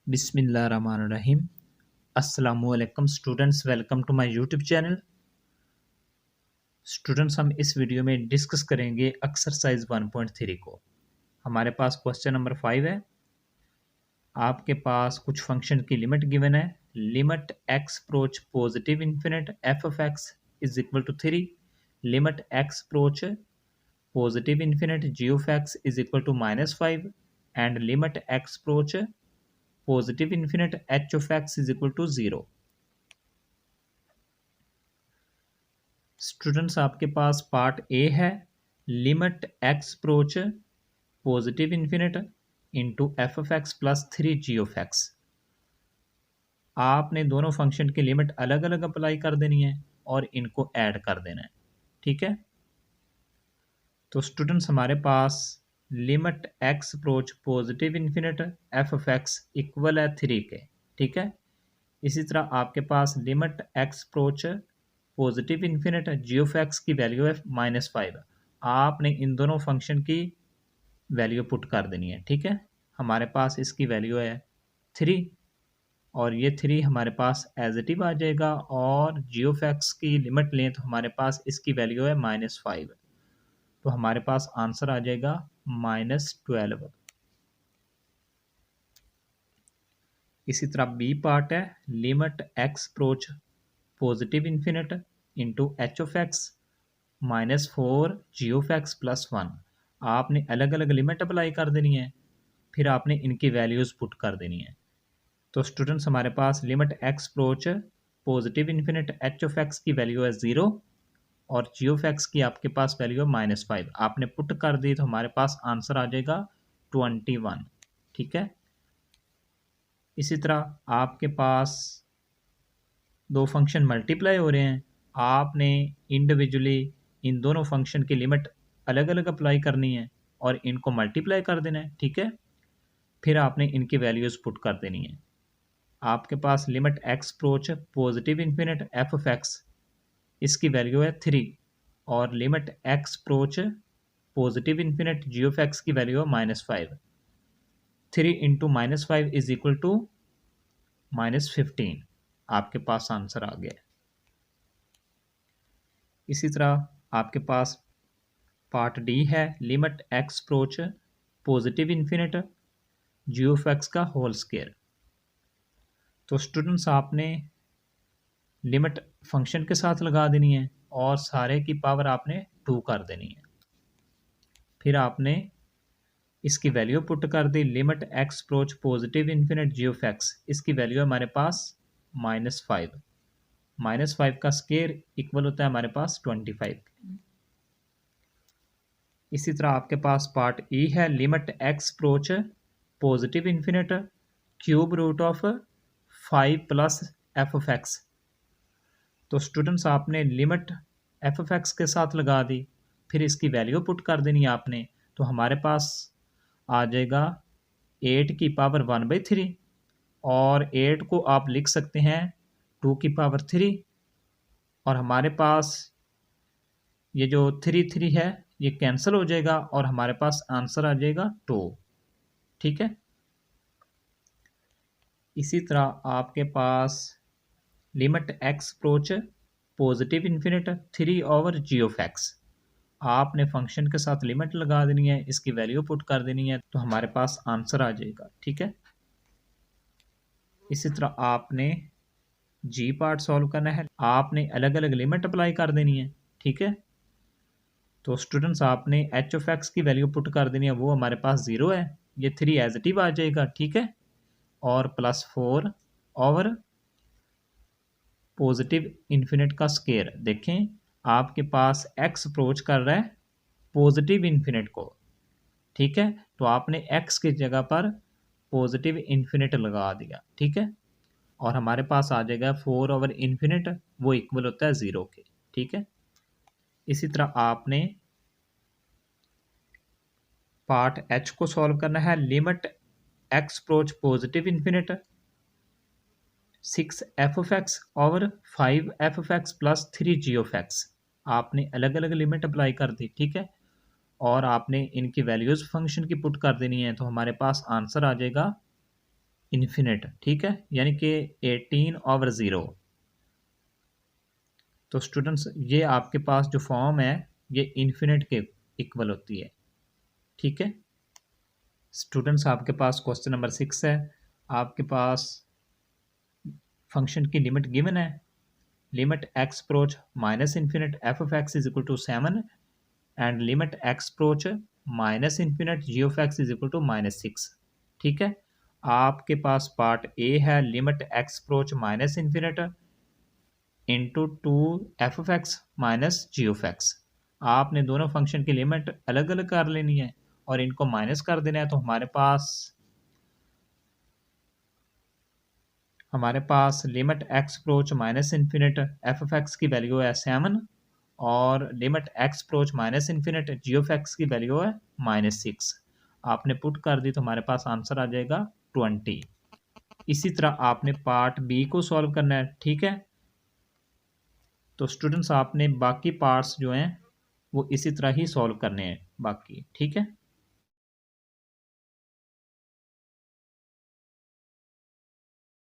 बिस्मिल्लाहिर्रहमानिर्रहीम। अस्सलामुअलैकुम students, welcome to my YouTube channel. Students, हम इस वीडियो में डिस्कस करेंगे एक्सरसाइज 1.3 को। हमारे पास क्वेश्चन नंबर 5 है। आपके पास कुछ फंक्शन की लिमिट गिवन है। Limit x approach positive infinite f of x is equal to 3, limit x approach positive infinite g of x is equal to -5 and limit x approach positive infinite h of x is equal to 0। Students, आपके पास part A है, limit x approach positive infinite into f of x plus 3 g of x. आपने दोनों function की limit अलग अलग apply कर देनी है और इनको ऐड कर देना है। ठीक है, तो स्टूडेंट्स हमारे पास limit x approach positive infinite f of x equal है 3 के। ठीक है, इसी तरह आपके पास limit x approach positive infinite g of x की वैल्यू है -5। आपने इन दोनों फंक्शन की वैल्यू पुट कर देनी है। ठीक है, हमारे पास इसकी वैल्यू है 3 और ये 3 हमारे पास एज इट इज आ जाएगा, और जी ऑफ एक्स की लिमिट लें तो हमारे पास इसकी वैल्यू है -5, तो हमारे पास आंसर आ जाएगा -12। इसी तरह बी पार्ट है, limit x approach positive infinite into h of x -4 g of x plus 1। आपने अलग अलग लिमिट अप्लाई कर देनी है, फिर आपने इनकी वैल्यूज़ पुट कर देनी है। तो स्टूडेंट्स हमारे पास limit x approach positive infinite h of x की वैल्यू है 0 और जी ऑफ एक्स की आपके पास वैल्यू है -5। आपने पुट कर दी तो हमारे पास आंसर आ जाएगा 21। ठीक है, इसी तरह आपके पास दो फंक्शन मल्टीप्लाई हो रहे हैं। आपने इंडिविजुअली इन दोनों फंक्शन की लिमिट अलग अलग अप्लाई करनी है और इनको मल्टीप्लाई कर देना है। ठीक है, फिर आपने इनकी वैल्यूज़ पुट कर देनी है। आपके पास limit x approach positive infinite f of x, इसकी वैल्यू है 3 और limit x approach positive infinite g of x की वैल्यू है -5। 3 इंटू -5 इज इक्वल टू -15। आपके पास आंसर आ गया। इसी तरह आपके पास पार्ट डी है, limit x approach positive infinite g of x का होल स्क्वायर। तो स्टूडेंट्स आपने लिमिट फंक्शन के साथ लगा देनी है और सारे की पावर आपने 2 कर देनी है। फिर आपने इसकी वैल्यू पुट कर दी, limit x approach positive infinite g of x, इसकी वैल्यू है हमारे पास -5। -5 का स्क्वायर इक्वल होता है हमारे पास 25। इसी तरह आपके पास पार्ट ई है, limit x approach positive infinite cube root of 5 plus f of x. तो स्टूडेंट्स आपने लिमिट एफ ऑफ एक्स के साथ लगा दी, फिर इसकी वैल्यू पुट कर देनी है आपने, तो हमारे पास आ जाएगा 8 की पावर 1/3 और 8 को आप लिख सकते हैं 2 की पावर 3 और हमारे पास ये जो 3 है ये कैंसिल हो जाएगा और हमारे पास आंसर आ जाएगा 2। ठीक है, इसी तरह आपके पास limit x approach positive infinite 3 over g of x. आपने फंक्शन के साथ लिमिट लगा देनी है, इसकी वैल्यू पुट कर देनी है, तो हमारे पास आंसर आ जाएगा। ठीक है, इसी तरह आपने जी पार्ट सॉल्व करना है, आपने अलग अलग लिमिट अप्लाई कर देनी है। ठीक है, तो स्टूडेंट्स आपने एच ऑफ एक्स की वैल्यू पुट कर देनी है, वो हमारे पास 0 है, ये 3 एज इट इज आ जाएगा। ठीक है, और +4 ओवर पॉजिटिव इन्फिनिट का स्क्वायर। देखें आपके पास एक्स अप्रोच कर रहा है पॉजिटिव इन्फिनिट को। ठीक है, तो आपने एक्स की जगह पर पॉजिटिव इन्फिनिट लगा दिया। ठीक है, और हमारे पास आ जाएगा 4 ओवर इन्फिनिट, वो इक्वल होता है 0 के। ठीक है, इसी तरह आपने पार्ट एच को सॉल्व करना है, limit x approach positive infinite 6 f of x over 5 f of x plus 3 g of x. आपने अलग अलग लिमिट अप्लाई कर दी। ठीक है, और आपने इनकी वैल्यूज़ फंक्शन की पुट कर देनी है, तो हमारे पास आंसर आ जाएगा इन्फिनिट, ठीक है, यानी कि 18/0। तो स्टूडेंट्स ये आपके पास जो फॉर्म है ये इन्फिनिट के इक्वल होती है, ठीक है। स्टूडेंट्स आपके पास क्वेश्चन नंबर 6 है। आपके पास फंक्शन की लिमिट गिवन है, limit x approach minus infinite f of x is equal to 7 and limit x approach minus infinite g of x is equal to -6, ठीक है। आपके पास पार्ट ए है limit x approach minus infinite into 2 f(x) minus g of x. आपने दोनों function की limit अलग अलग कर लेनी है और इनको माइनस कर देना है। तो हमारे पास limit x approach minus infinite f of x की वैल्यू है 7 और limit x approach minus infinite g of x की वैल्यू है -6। आपने पुट कर दी तो हमारे पास आंसर आ जाएगा 20। इसी तरह आपने पार्ट बी को सॉल्व करना है, ठीक है। तो स्टूडेंट्स आपने बाकी पार्ट्स जो हैं वो इसी तरह ही सॉल्व करने हैं बाकी, ठीक है।